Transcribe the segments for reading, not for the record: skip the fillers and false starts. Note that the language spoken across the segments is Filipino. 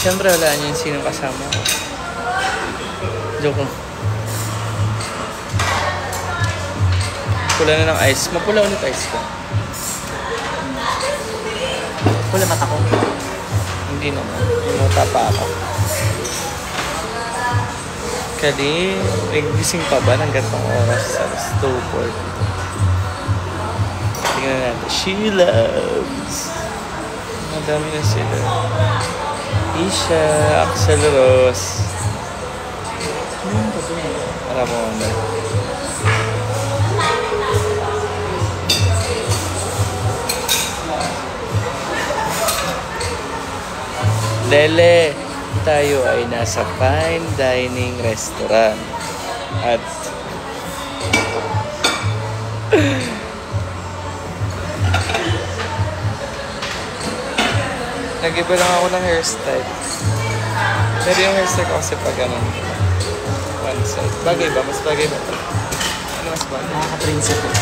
Siyempre, wala niyo yung sinong kasama ko. Joke lang. Pula na ng ice. Mapula ulit ice ko. Pula mata ko. Hindi naman. Imuta pa ako. Kali, nagising pa ba ng gantong oras sa Stowport? Tingnan natin. She loves. Madami na sila. Isha, Axel Rose. Alam mo na. Lele, tayo ay nasa fine dining restaurant. At nag-iba lang ako ng hairstyle. Pero yung hairstyle ko kasi pag ganun. One side. Bagay ba? Mas bagay ba ito? Ano mas bagay? Nakaka-principle.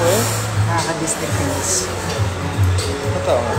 Oh? Nakaka-distinct. Totoo nga.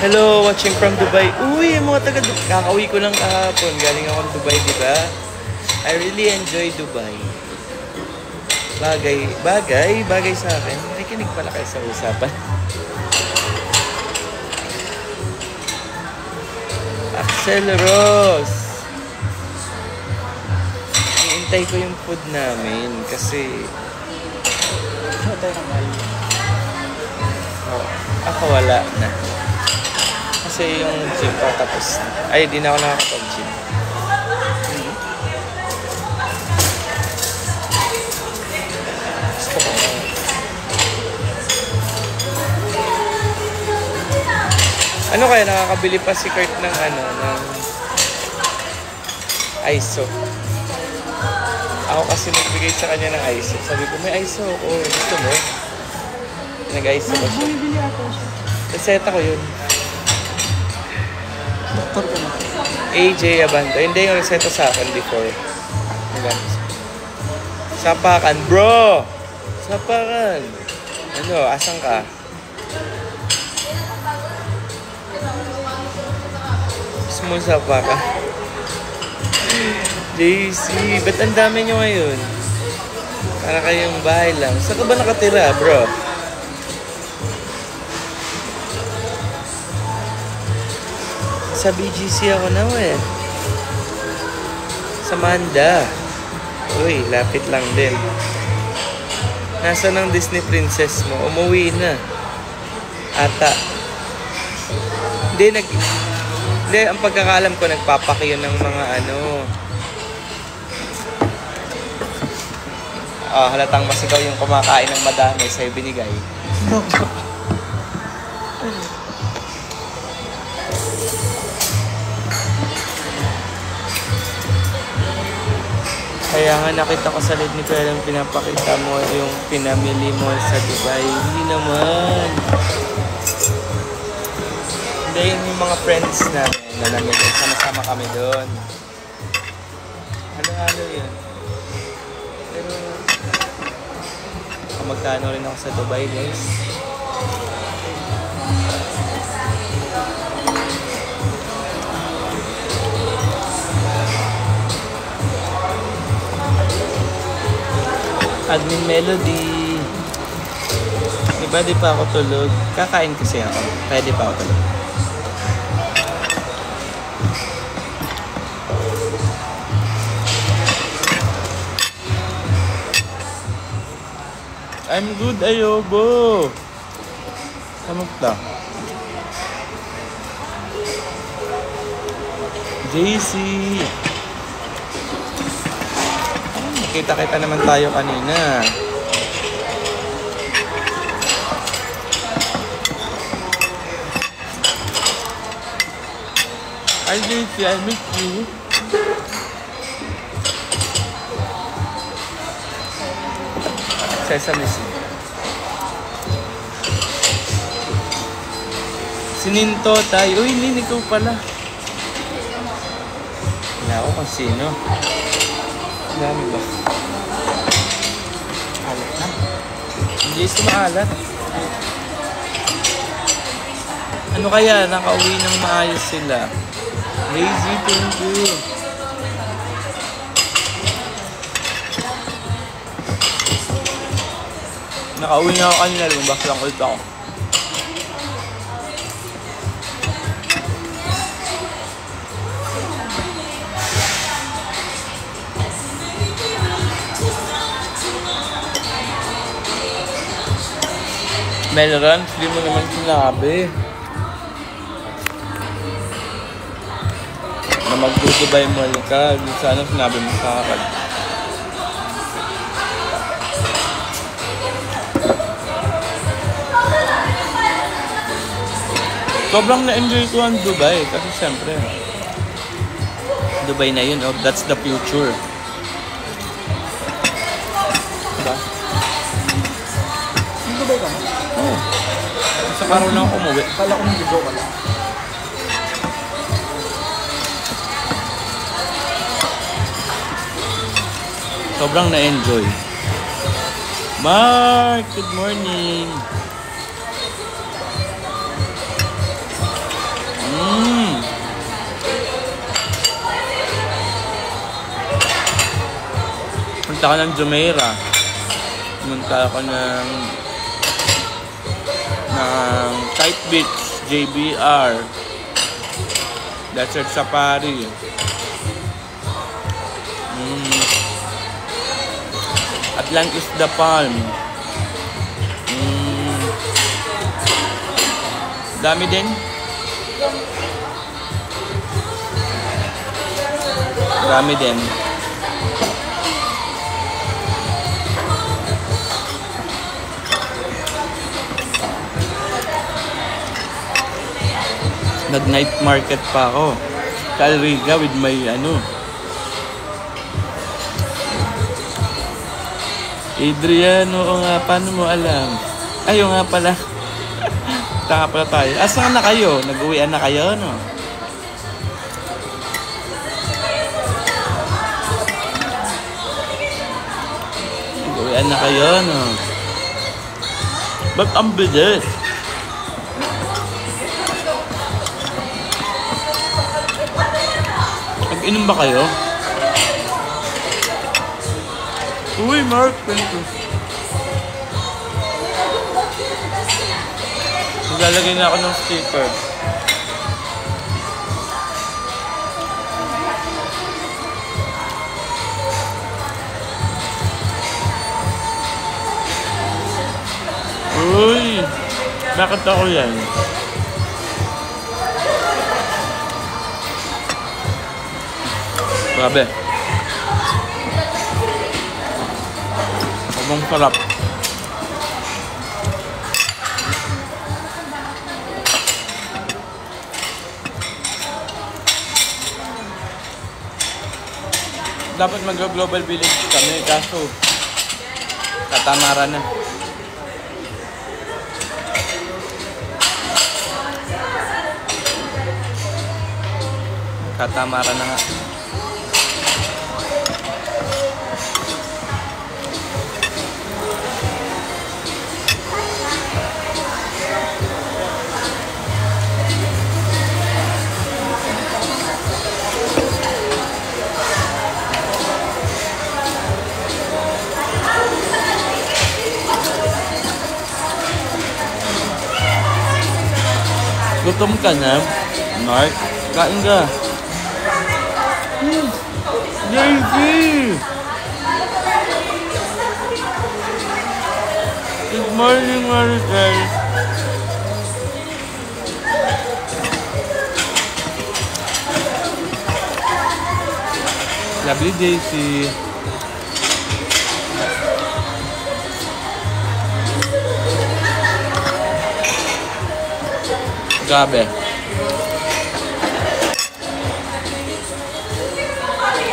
Hello, watching from Dubai. Uy, mga taga Dubai. Kakauwi ko lang kahapon. Galing ako ng Dubai, di ba? I really enjoy Dubai. Bagay sa akin. Nakikinig pala kayo sa usapan. Axel Rose. Iintay ko yung food namin kasi ako wala na. Kasi yung gym ko tapos na. Ay, di na ako nakakapag-gym. Gusto ko na. Ano kaya nakakabili pa si Kurt ng ng ISO? Ako kasi nagbigay sa kanya ng ISO. Sabi ko, may ISO ako. Gusto mo? Nag-ISO ko siya. Bumibili ako siya. Reseta ko yun. Doktor ko na. AJ Abando. Hindi yung reseta sa akin before. Sapakan, bro! Sapakan! Ano, asan ka? Small sapakan. JC, ba't ang dami nyo ngayon? Para kayong bahay lang. Saan ka ba nakatira, bro? Sa BGC ako na eh. Sa Manda. Uy, lapit lang din. Nasaan ang Disney princess mo? Umuwi na. Ata. Hindi, ang pagkakalam ko, nagpapakiyo ng mga halatang masigaw yung kumakain ng madami sa'yo binigay. Kaya nga nakita ko sa lead ni Kuya yung pinapakita mo yung pinamili mo sa Dubai. Hindi naman. Hindi yung mga friends namin na namili. Sama-sama kami doon. Halo-halo yun. Pero magkano rin ako sa Dubai, guys. Admin Melody. Diba di pa ako tulog? Kakain kasi ako. Kaya di pa ako tulog. I'm good, ayobo. Kamusta? JC. Kita-kita naman tayo kanina. Hi JC, I miss you. Sesame seed. Sininto tayo. Uy, Lin, ikaw pala. Wala ako kung sino. Dami ba? Alat na. Hindi is maalat. Ano Ano kaya? Nakauwi ng maayos sila. Lazy, thank you. Nakauwi na ako kanina. Lumabas lang ulit ako. Melron, hindi mo naman sinabi na mag-Dubai Mall ka. Sana sinabi mo sa akin. Sobrang na-enjoy ko ang Dubai kasi siyempre Dubai na yun, oh, that's the future. Diba? Yung Dubai ka mo? Oo. Sa araw lang ako umuwi. Kala ko nag-go ka lang. Sobrang na-enjoy. Mark, good morning. Punta ka ng Jumeirah. Punta ako ng Kite Beach, JBR, Desert Safari. Atlantis the Palm. Dami din. Dami din. Nag-night market pa ako. Calriga with my Adrian, oo nga, paano mo alam? Ayaw nga pala. Taka pala tayo. Asa na kayo? Nag-uwian na kayo, no? Nag-uwian na kayo, no? Ba't ang bilis? Nag-inom ba kayo? Uy, Mark, thank you. Maglalagay na ako ng sticker. Uy, bakit ako yan? Grabe. Sobrang sarap. Dapat mag-global village kami, kaso katamara na. Katamara na nga. Gutom ka na, Mark? Kain ka. Daisy! Good morning, Maricel. Lovely Daisy. Grabe.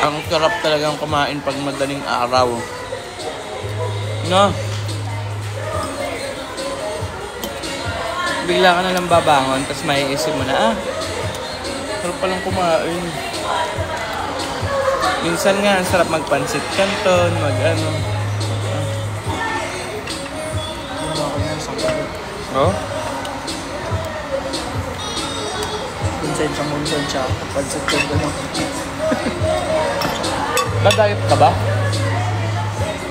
Ang sarap talagang kumain pag madaling araw. No? Bigla ka na lang babangon, tapos maiisip mo na, sarap palang kumain. Minsan nga, ang sarap magpansit canton, Oh? Monsen siya. Pansit ko gano'n. Nag-diet ka ba?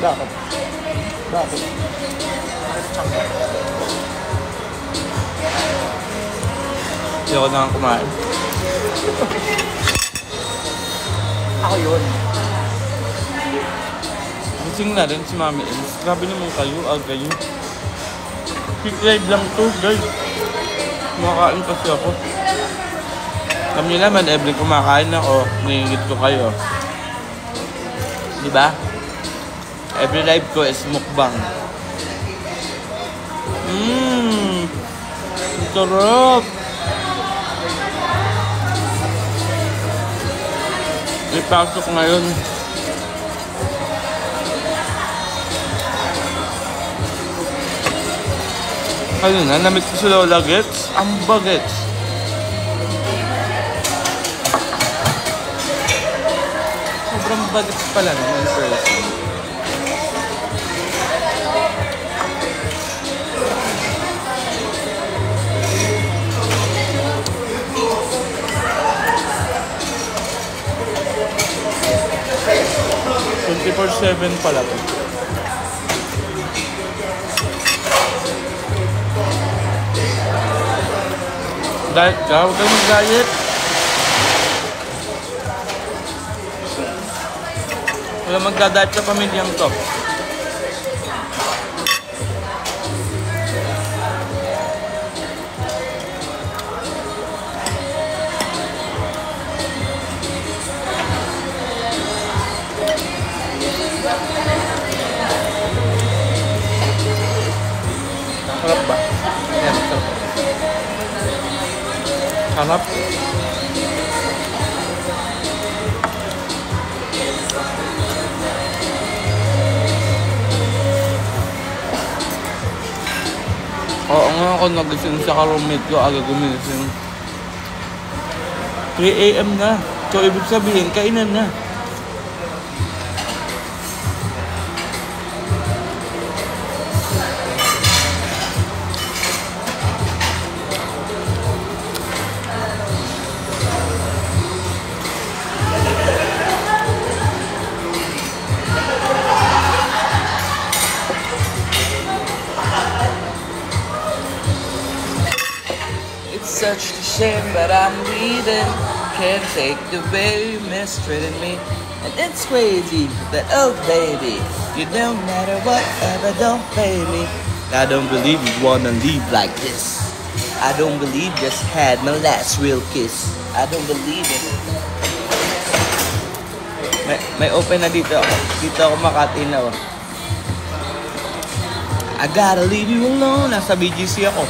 Bakit? Bakit? Hindi ako na kumain. Ako yun. Gising na rin si Mami Ems. Grabe naman kayo, aga yun. Quick ride lang to, guys. Kumakain kasi ako. Alam niyo naman, every kumakain ako, nangingit ko kayo. Diba? Every live ko is mukbang. Sarap! May pasok ngayon. Ayun na, namit ko si Lola Gets. Ang bagets. Sobrang bagets pala naman in person. $24/7 pala to. Diet ka? Huwag kang mag-diet. Wala magda-diet sa pamilyang to. Sarap ba? Yan, sarap. Sarap. Oo nga ako nagising sa ka-roommate ko, aga gumising. 3 AM na. So, ibig sabihin, kainan na. Such a shame, but I'm leaving. Can't take the way you mistreated me. And it's crazy, but oh baby, you don't matter whatever, don't play me. I don't believe you wanna leave like this. I don't believe just had my last real kiss. I don't believe it. May open na dito ako. Dito ako Makati na oh. I gotta leave you alone. Nasa BGC ako.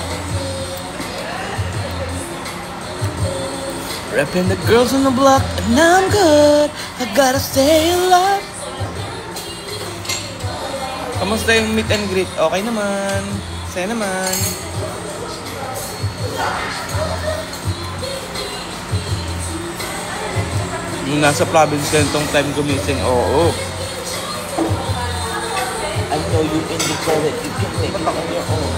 Repping the girls on the block, and now I'm good. I gotta stay alive. Kamusta yung meet and greet? Okay naman. Saya naman. Yung nasa province ka nitong time gumising, oo. I know you indicate you can make it on your own.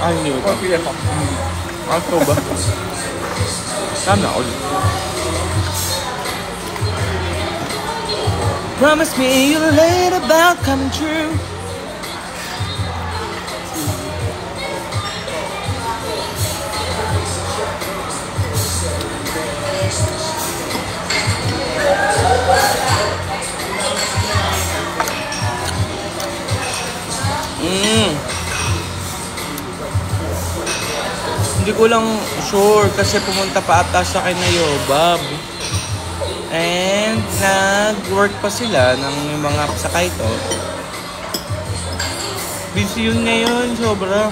I knew it. Ako ba? Sana all. Promise me you'll late about coming true. Hindi ko lang sure kasi pumunta pa ata siya kay Nayobab. And nag-work pa sila ng mga sakay to. Busy yun ngayon, sobra.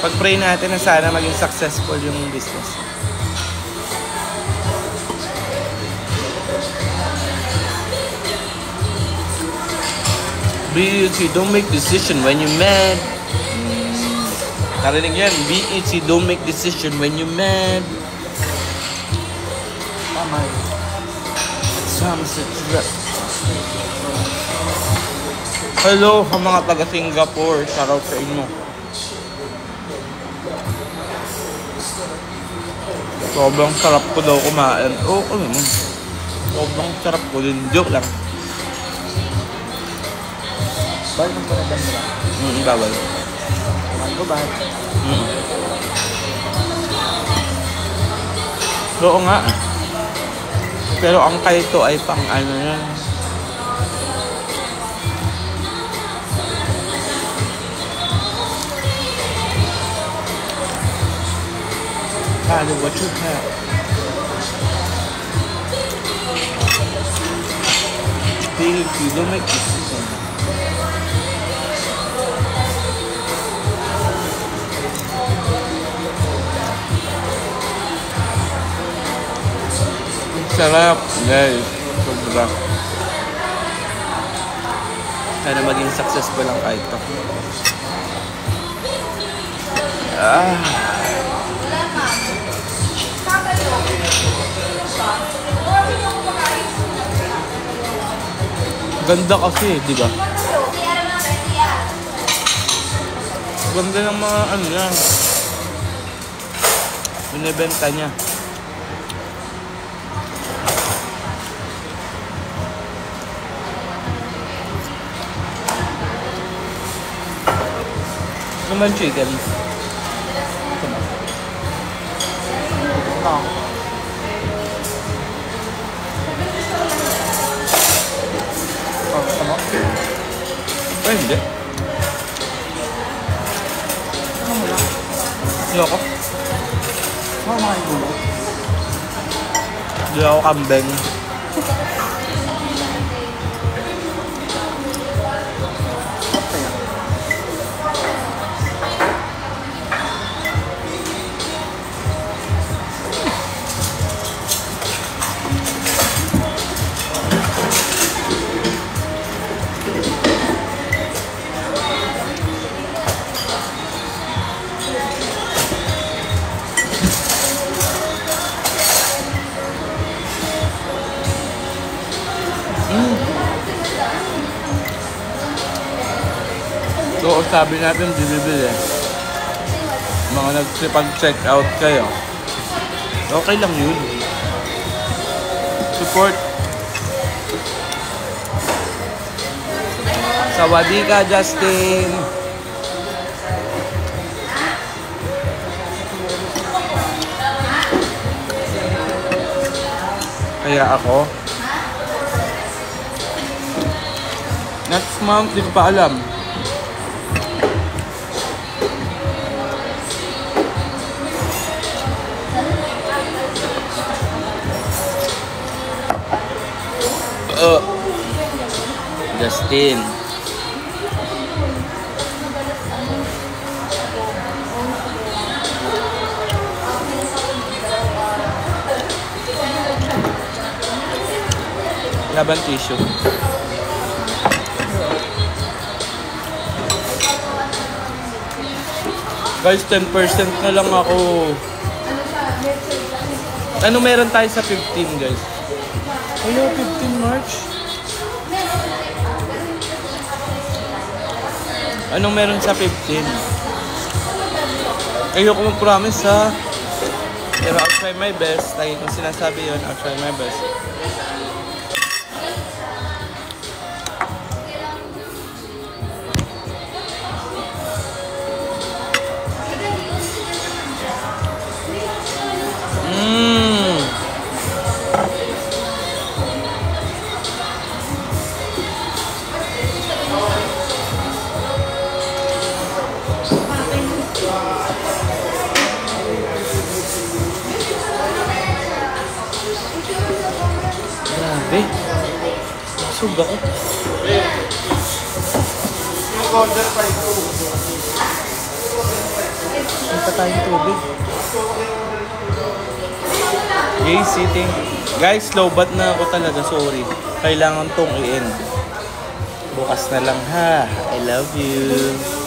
Pag-pray natin na sana maging successful yung business. BEC, don't make decision when you're mad. Narinig yan. BEC, don't make decision when you're mad. Tama yun. Hello, mga taga Singapore. Shoutout sa inyo. Sobrang sarap ko daw kumain. Oo, ano naman. Sobrang sarap ko din. Joke lang. Bawal mong panadan mo lang. Bawal. Kumain ko ba? Oo nga. Pero ang kaito ay pang ano yan. Follow what you have. Don't make decisions. Sarap, guys. Sobra. Sana maging successful ang kahit to. Ganda kasi, di ba? Ganda ng mga ano yan. Binibenta niya. Naman chicken. No. Oh, gusto mo? Ay, hindi. Ano mo lang? Loko. Ano mga gulo? Hindi ako kambing. So, sabi natin, bibili. Mga nagsipag-check out kayo. Okay lang yun. Support. Sawadee ka, Justin. Kaya ako, next month, di ko pa alam. Justin. Laban tissue. Guys, 10% na lang ako. Ano meron tayo sa 15, guys? Hello, 15 March. Anong meron sa 15? Ayoko mag-promise ha. Pero I'll try my best. Lagi kong sinasabi yun, I'll try my best. Grabe. Sug ako. Punta tayong tubig. Yay, sitting. Guys, lowbat na ako talaga. Sorry. Kailangan tong i-end. Bukas na lang ha. I love you.